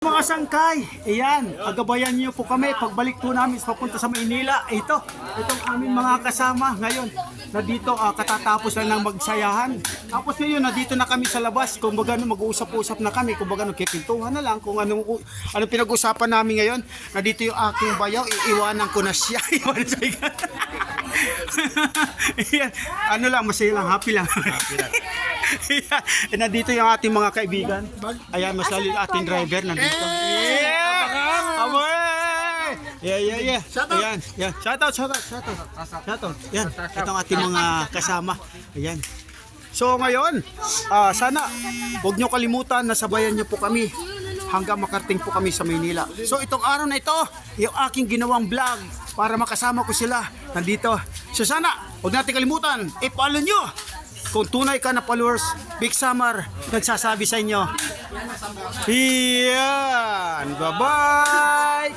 Mga sangkay, ayan, agabayan niyo po kami pagbalik po namin papunta sa Maynila. Itong aming mga kasama ngayon na dito katatapos lang ng magsayahan. Tapos ngayon nandito na kami sa labas, kung baga mag-uusap-usap na kami, kung baga kipintuhan na lang kung anong pinag-usapan namin ngayon. Nandito yung aking bayaw, iiwanan ko na siya. Ayan, ano lang, masaya lang, happy lang. Nandito yung ating mga kaibigan. Ayan, masalil ating driver nandito. Yeah! Aboy! Yeah. Ayan. Shout out. Yan, itong ating mga kasama. Ayan. So ngayon, sana huwag nyo kalimutan na sabayan nyo po kami hanggang makarating po kami sa Maynila. So itong araw na ito, yung aking ginawang vlog para makasama ko sila nandito. So sana, huwag natin kalimutan, i-follow nyo. Kung tunay ka na followers, Big Samar nagsasabi sa inyo. Iyan, bye-bye!